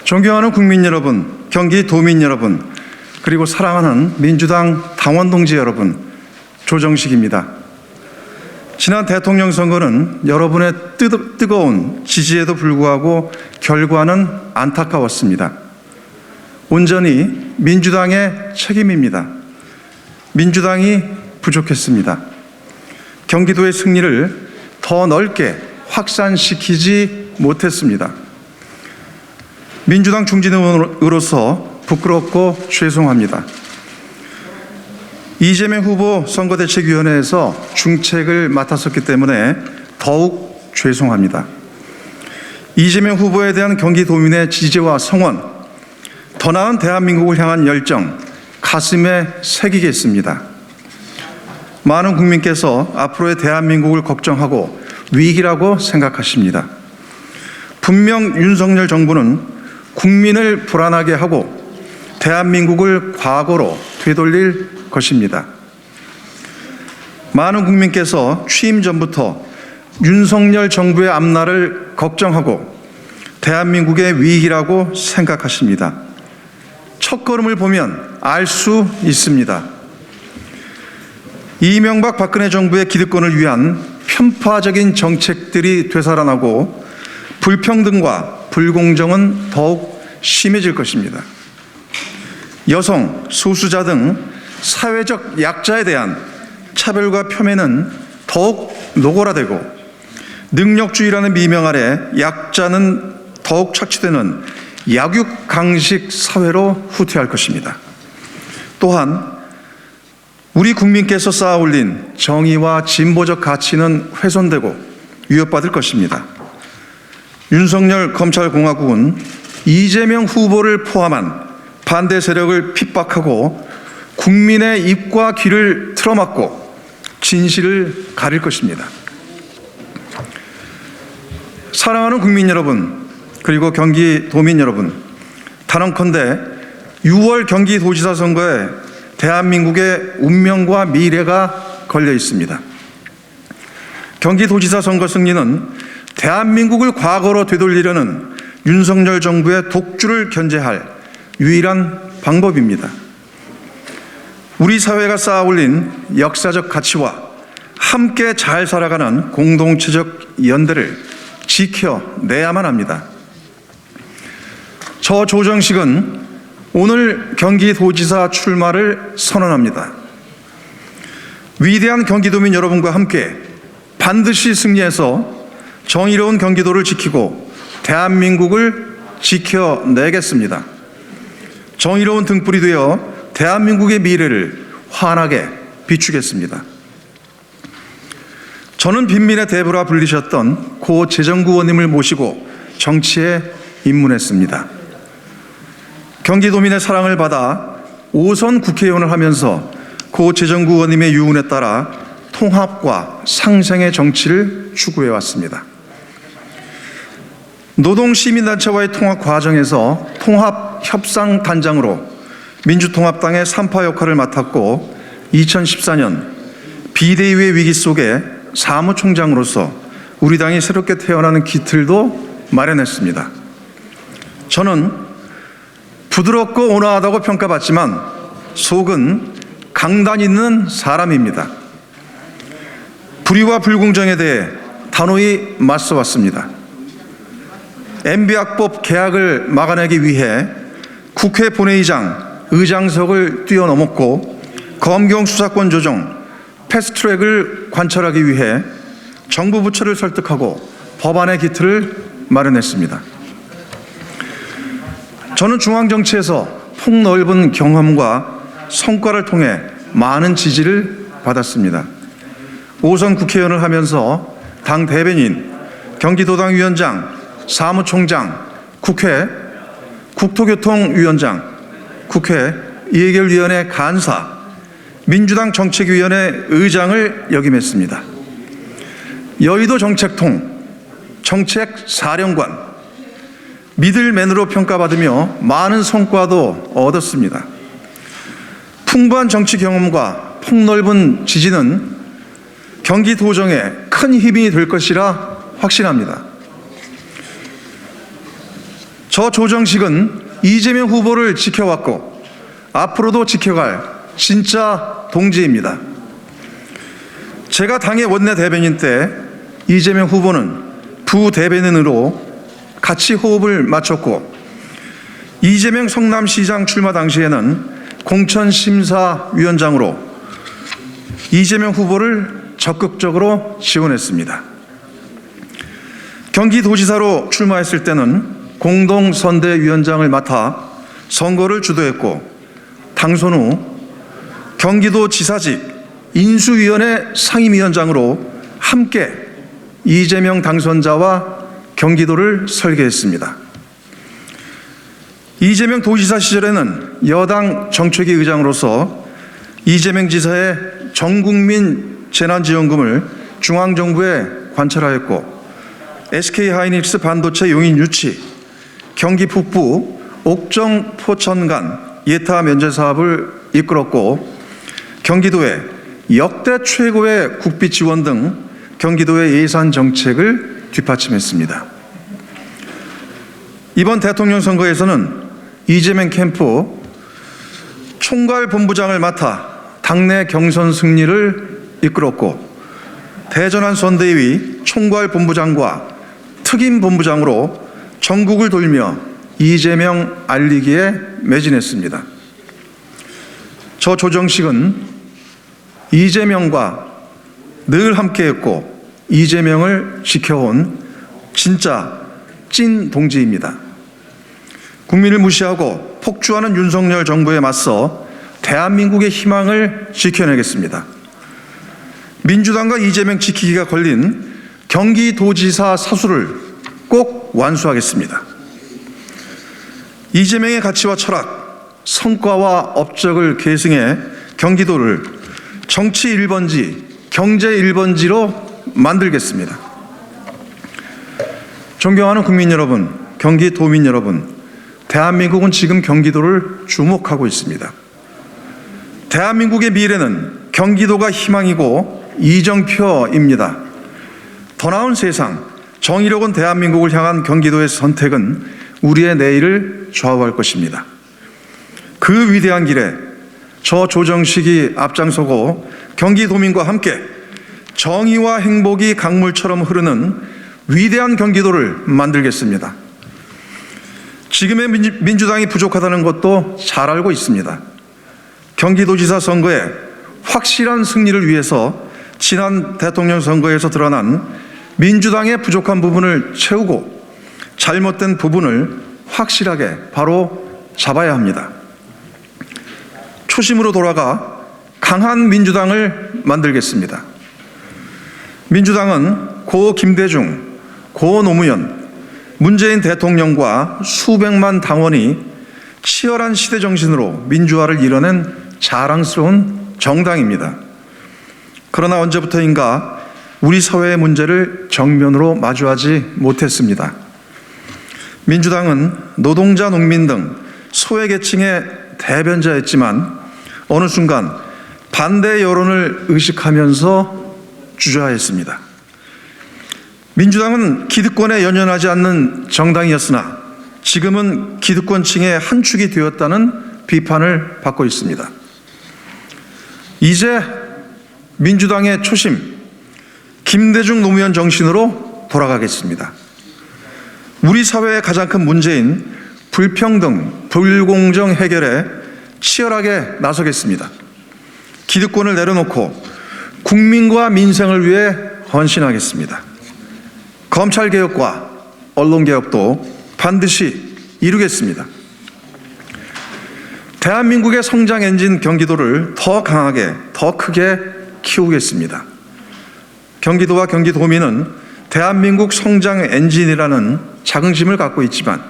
존경하는 국민 여러분, 경기도민 여러분, 그리고 사랑하는 민주당 당원 동지 여러분, 조정식입니다. 지난 대통령 선거는 여러분의 뜨거운 지지에도 불구하고 결과는 안타까웠습니다. 온전히 민주당의 책임입니다. 민주당이 부족했습니다. 경기도의 승리를 더 넓게 확산시키지 못했습니다. 민주당 중진 의원으로서 부끄럽고 죄송합니다. 이재명 후보 선거대책위원회에서 중책을 맡았었기 때문에 더욱 죄송합니다. 이재명 후보에 대한 경기도민의 지지와 성원, 더 나은 대한민국을 향한 열정, 가슴에 새기겠습니다. 많은 국민께서 앞으로의 대한민국을 걱정하고 위기라고 생각하십니다. 분명 윤석열 정부는 국민을 불안하게 하고 대한민국을 과거로 되돌릴 것입니다. 많은 국민께서 취임 전부터 윤석열 정부의 앞날을 걱정하고 대한민국의 위기라고 생각하십니다. 첫걸음을 보면 알 수 있습니다. 이명박 박근혜 정부의 기득권을 위한 편파적인 정책들이 되살아나고 불평등과 불공정은 더욱 심해질 것입니다. 여성, 소수자 등 사회적 약자에 대한 차별과 폄훼는 더욱 노골화되고 능력주의라는 미명 아래 약자는 더욱 착취되는 약육강식 사회로 후퇴할 것입니다. 또한 우리 국민께서 쌓아올린 정의와 진보적 가치는 훼손되고 위협받을 것입니다. 윤석열 검찰공화국은 이재명 후보를 포함한 반대 세력을 핍박하고 국민의 입과 귀를 틀어막고 진실을 가릴 것입니다. 사랑하는 국민 여러분, 그리고 경기도민 여러분, 단언컨대 6월 경기도지사 선거에 대한민국의 운명과 미래가 걸려 있습니다. 경기도지사 선거 승리는 대한민국을 과거로 되돌리려는 윤석열 정부의 독주를 견제할 유일한 방법입니다. 우리 사회가 쌓아올린 역사적 가치와 함께 잘 살아가는 공동체적 연대를 지켜내야만 합니다. 저 조정식은 오늘 경기도지사 출마를 선언합니다. 위대한 경기도민 여러분과 함께 반드시 승리해서 정의로운 경기도를 지키고 대한민국을 지켜내겠습니다. 정의로운 등불이 되어 대한민국의 미래를 환하게 비추겠습니다. 저는 빈민의 대부라 불리셨던 고 재정구 의원님을 모시고 정치에 입문했습니다. 경기도민의 사랑을 받아 5선 국회의원을 하면서 고 재정구 의원님의 유운에 따라 통합과 상생의 정치를 추구해왔습니다. 노동시민단체와의 통합 과정에서 통합협상단장으로 민주통합당의 3파 역할을 맡았고 2014년 비대위의 위기 속에 사무총장으로서 우리 당이 새롭게 태어나는 기틀도 마련했습니다. 저는 부드럽고 온화하다고 평가받지만 속은 강단 있는 사람입니다. 불의와 불공정에 대해 단호히 맞서왔습니다. MB학법 개혁을 막아내기 위해 국회 본회의장, 의장석을 뛰어넘었고 검경 수사권 조정, 패스트트랙을 관철하기 위해 정부 부처를 설득하고 법안의 기틀을 마련했습니다. 저는 중앙정치에서 폭넓은 경험과 성과를 통해 많은 지지를 받았습니다. 5선 국회의원을 하면서 당 대변인, 경기도당 위원장, 사무총장, 국회 국토교통위원장, 국회 이해결위원회 간사, 민주당 정책위원회 의장을 역임했습니다. 여의도 정책통, 정책사령관, 미들맨으로 평가받으며 많은 성과도 얻었습니다. 풍부한 정치 경험과 폭넓은 지지는 경기도정에 큰 힘이 될 것이라 확신합니다. 저 조정식은 이재명 후보를 지켜왔고 앞으로도 지켜갈 진짜 동지입니다. 제가 당의 원내대변인 때 이재명 후보는 부대변인으로 같이 호흡을 맞췄고, 이재명 성남시장 출마 당시에는 공천심사위원장으로 이재명 후보를 적극적으로 지원했습니다. 경기도지사로 출마했을 때는 공동선대위원장을 맡아 선거를 주도했고, 당선 후 경기도지사직 인수위원회 상임위원장으로 함께 이재명 당선자와 경기도를 설계했습니다. 이재명 도지사 시절에는 여당 정책위 의장으로서 이재명 지사의 전국민 재난지원금을 중앙정부에 관철하였고, SK하이닉스 반도체 용인 유치, 경기 북부 옥정 포천간 예타 면제 사업을 이끌었고, 경기도에 역대 최고의 국비 지원 등 경기도의 예산 정책을 뒷받침했습니다. 이번 대통령 선거에서는 이재명 캠프 총괄본부장을 맡아 당내 경선 승리를 이끌었고, 대전환 선대위 총괄본부장과 특임본부장으로 전국을 돌며 이재명 알리기에 매진했습니다. 저 조정식은 이재명과 늘 함께했고 이재명을 지켜온 진짜 찐 동지입니다. 국민을 무시하고 폭주하는 윤석열 정부에 맞서 대한민국의 희망을 지켜내겠습니다. 민주당과 이재명 지키기가 걸린 경기도지사 사수를 꼭 완수하겠습니다. 이재명의 가치와 철학, 성과와 업적을 계승해 경기도를 정치 1번지, 경제 1번지로 만들겠습니다. 존경하는 국민 여러분, 경기도민 여러분, 대한민국은 지금 경기도를 주목하고 있습니다. 대한민국의 미래는 경기도가 희망이고 이정표입니다. 더 나은 세상, 정의로운 대한민국을 향한 경기도의 선택은 우리의 내일을 좌우할 것입니다. 그 위대한 길에 저 조정식이 앞장서고 경기도민과 함께 정의와 행복이 강물처럼 흐르는 위대한 경기도를 만들겠습니다. 지금의 민주당이 부족하다는 것도 잘 알고 있습니다. 경기도지사 선거에 확실한 승리를 위해서 지난 대통령 선거에서 드러난 민주당의 부족한 부분을 채우고 잘못된 부분을 확실하게 바로 잡아야 합니다. 초심으로 돌아가 강한 민주당을 만들겠습니다. 민주당은 고 김대중, 고 노무현, 문재인 대통령과 수백만 당원이 치열한 시대 정신으로 민주화를 이뤄낸 자랑스러운 정당입니다. 그러나 언제부터인가 우리 사회의 문제를 정면으로 마주하지 못했습니다. 민주당은 노동자, 농민 등 소외계층의 대변자였지만 어느 순간 반대 여론을 의식하면서 주저하였습니다. 민주당은 기득권에 연연하지 않는 정당이었으나 지금은 기득권층의 한 축이 되었다는 비판을 받고 있습니다. 이제 민주당의 초심, 김대중 노무현 정신으로 돌아가겠습니다. 우리 사회의 가장 큰 문제인 불평등, 불공정 해결에 치열하게 나서겠습니다. 기득권을 내려놓고 국민과 민생을 위해 헌신하겠습니다. 검찰개혁과 언론개혁도 반드시 이루겠습니다. 대한민국의 성장 엔진 경기도를 더 강하게, 더 크게 키우겠습니다. 경기도와 경기도민은 대한민국 성장 엔진이라는 자긍심을 갖고 있지만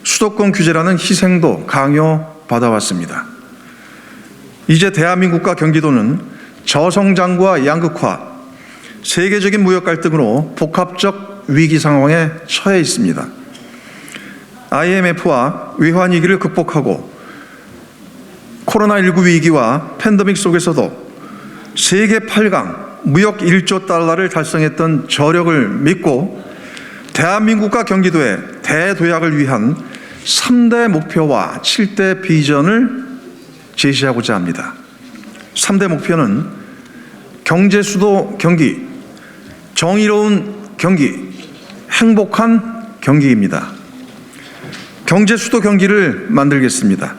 수도권 규제라는 희생도 강요받아왔습니다. 이제 대한민국과 경기도는 저성장과 양극화, 세계적인 무역 갈등으로 복합적 위기 상황에 처해 있습니다. IMF와 외환위기를 극복하고 코로나19 위기와 팬데믹 속에서도 세계 8강 무역 1조 달러를 달성했던 저력을 믿고 대한민국과 경기도에 대도약을 위한 3대 목표와 7대 비전을 제시하고자 합니다. 3대 목표는 경제수도 경기, 정의로운 경기, 행복한 경기입니다. 경제수도 경기를 만들겠습니다.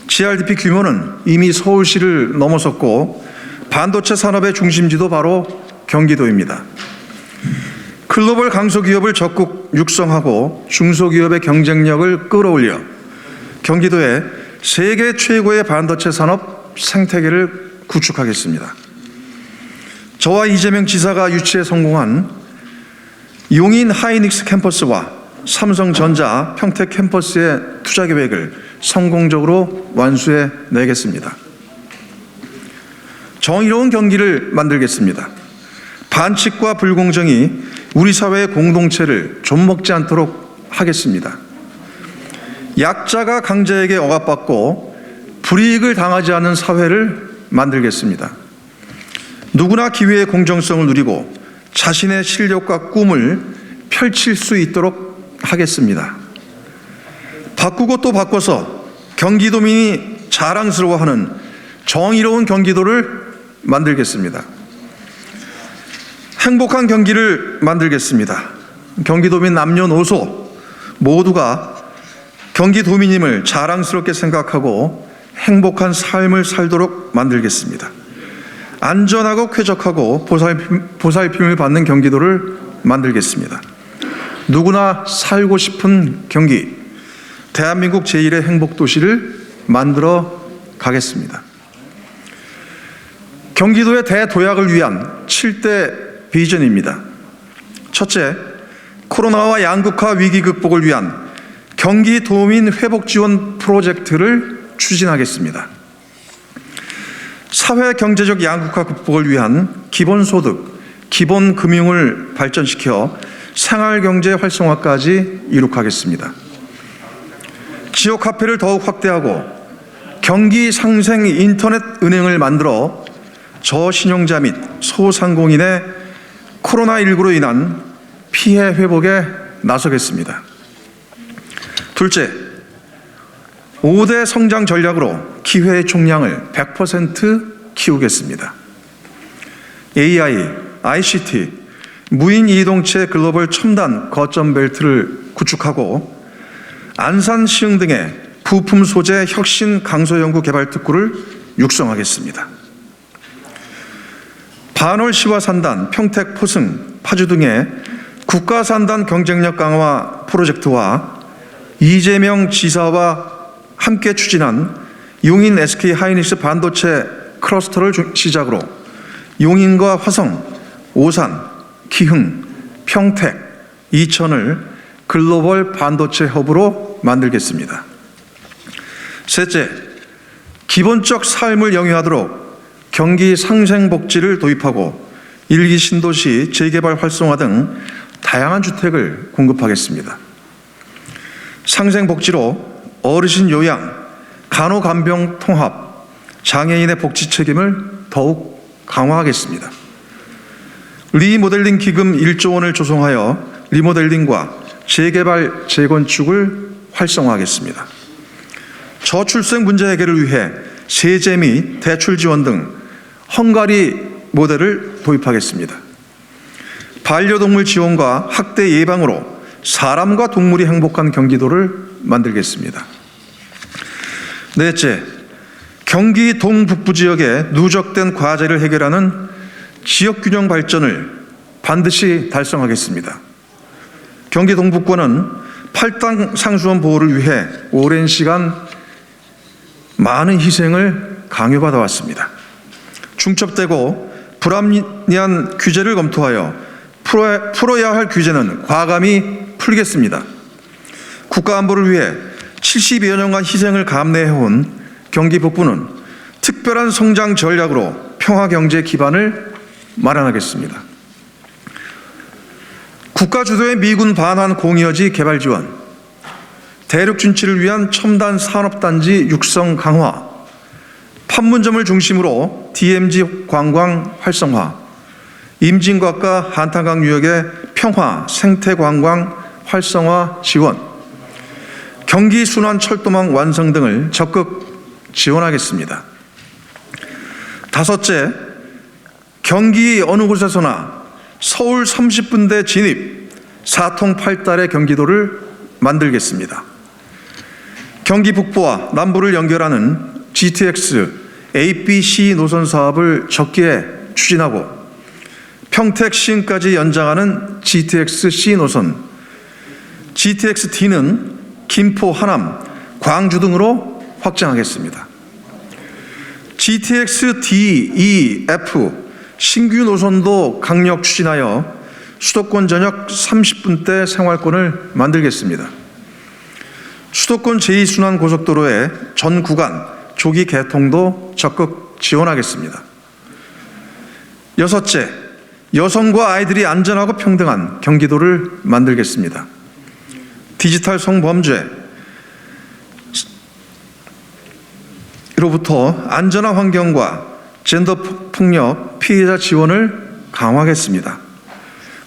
GRDP 규모는 이미 서울시를 넘어섰고 반도체 산업의 중심지도 바로 경기도입니다. 글로벌 강소기업을 적극 육성하고 중소기업의 경쟁력을 끌어올려 경기도의 세계 최고의 반도체 산업 생태계를 구축하겠습니다. 저와 이재명 지사가 유치에 성공한 용인 하이닉스 캠퍼스와 삼성전자 평택 캠퍼스의 투자 계획을 성공적으로 완수해 내겠습니다. 정의로운 경기를 만들겠습니다. 반칙과 불공정이 우리 사회의 공동체를 좀먹지 않도록 하겠습니다. 약자가 강자에게 억압받고 불이익을 당하지 않는 사회를 만들겠습니다. 누구나 기회의 공정성을 누리고 자신의 실력과 꿈을 펼칠 수 있도록 하겠습니다. 바꾸고 또 바꿔서 경기도민이 자랑스러워하는 정의로운 경기도를 만들겠습니다. 행복한 경기를 만들겠습니다. 경기도민 남녀노소 모두가 경기도민임을 자랑스럽게 생각하고 행복한 삶을 살도록 만들겠습니다. 안전하고 쾌적하고 보살핌을 받는 경기도를 만들겠습니다. 누구나 살고 싶은 경기, 대한민국 제1의 행복도시를 만들어 가겠습니다. 경기도의 대도약을 위한 7대 비전입니다. 첫째, 코로나와 양극화 위기 극복을 위한 경기도민 회복 지원 프로젝트를 추진하겠습니다. 사회 경제적 양극화 극복을 위한 기본소득, 기본금융을 발전시켜 생활경제 활성화까지 이룩하겠습니다. 지역화폐를 더욱 확대하고 경기 상생 인터넷 은행을 만들어 저신용자 및 소상공인의 코로나19로 인한 피해 회복에 나서겠습니다. 둘째, 5대 성장 전략으로 기회의 총량을 100% 키우겠습니다. AI, ICT, 무인 이동체 글로벌 첨단 거점 벨트를 구축하고 안산 시흥 등의 부품 소재 혁신 강소 연구 개발 특구를 육성하겠습니다. 반월 시와 산단, 평택 포승, 파주 등의 국가 산단 경쟁력 강화 프로젝트와 이재명 지사와 함께 추진한 용인 SK 하이닉스 반도체 클러스터를 시작으로 용인과 화성, 오산, 기흥, 평택, 이천을 글로벌 반도체 허브로 만들겠습니다. 셋째, 기본적 삶을 영위하도록 경기 상생복지를 도입하고 일기 신도시 재개발 활성화 등 다양한 주택을 공급하겠습니다. 상생복지로 어르신 요양, 간호간병 통합, 장애인의 복지 책임을 더욱 강화하겠습니다. 리모델링 기금 1조 원을 조성하여 리모델링과 재개발, 재건축을 활성화하겠습니다. 저출생 문제 해결을 위해 세제 및 대출 지원 등 헝가리 모델을 도입하겠습니다. 반려동물 지원과 학대 예방으로 사람과 동물이 행복한 경기도를 만들겠습니다. 넷째, 경기 동북부 지역의 누적된 과제를 해결하는 지역균형 발전을 반드시 달성하겠습니다. 경기 동북권은 팔당 상수원 보호를 위해 오랜 시간 많은 희생을 강요받아 왔습니다. 중첩되고 불합리한 규제를 검토하여 풀어야 할 규제는 과감히 풀겠습니다. 국가안보를 위해 70여 년간 희생을 감내해온 경기 북부는 특별한 성장 전략으로 평화경제 기반을 마련하겠습니다. 국가 주도의 미군 반환 공유여지 개발 지원, 대륙 진출을 위한 첨단 산업단지 육성 강화, 판문점을 중심으로 DMZ 관광 활성화, 임진각과 한탄강 유역의 평화, 생태 관광 활성화 지원, 경기 순환 철도망 완성 등을 적극 지원하겠습니다. 다섯째, 경기 어느 곳에서나 서울 30분대 진입 4통8달의 경기도를 만들겠습니다. 경기 북부와 남부를 연결하는 GTX ABC 노선 사업을 적기에 추진하고 평택 시흥까지 연장하는 GTX-C 노선, GTX-D는 김포, 하남, 광주 등으로 확장하겠습니다. GTX-D, E, F 신규 노선도 강력 추진하여 수도권 전역 30분대 생활권을 만들겠습니다. 수도권 제2순환 고속도로의 전 구간 조기 개통도 적극 지원하겠습니다. 여섯째, 여성과 아이들이 안전하고 평등한 경기도를 만들겠습니다. 디지털 성범죄로부터 안전한 환경과 젠더 폭력 피해자 지원을 강화하겠습니다.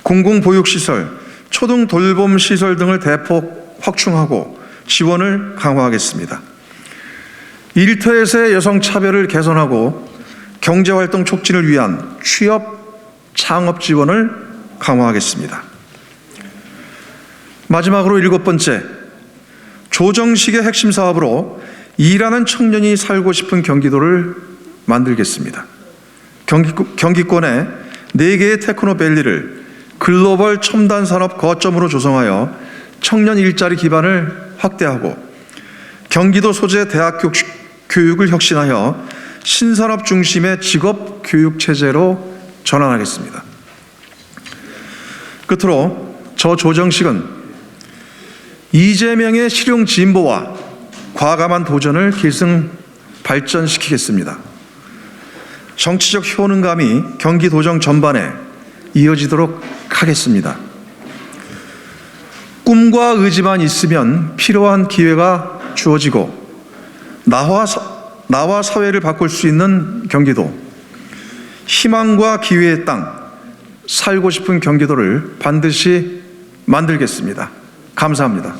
공공보육시설, 초등 돌봄시설 등을 대폭 확충하고 지원을 강화하겠습니다. 일터에서의 여성 차별을 개선하고 경제활동 촉진을 위한 취업, 창업 지원을 강화하겠습니다. 마지막으로 일곱 번째, 조정식의 핵심 사업으로 일하는 청년이 살고 싶은 경기도를 만들겠습니다. 경기권에 4개의 테크노밸리를 글로벌 첨단 산업 거점으로 조성하여 청년 일자리 기반을 확대하고 경기도 소재 대학 교육을 혁신하여 신산업 중심의 직업 교육 체제로 전환하겠습니다. 끝으로 저 조정식은 이재명의 실용 진보와 과감한 도전을 계승 발전시키겠습니다. 정치적 효능감이 경기 도정 전반에 이어지도록 하겠습니다. 꿈과 의지만 있으면 필요한 기회가 주어지고 나와 사회를 바꿀 수 있는 경기도, 희망과 기회의 땅, 살고 싶은 경기도를 반드시 만들겠습니다. 감사합니다.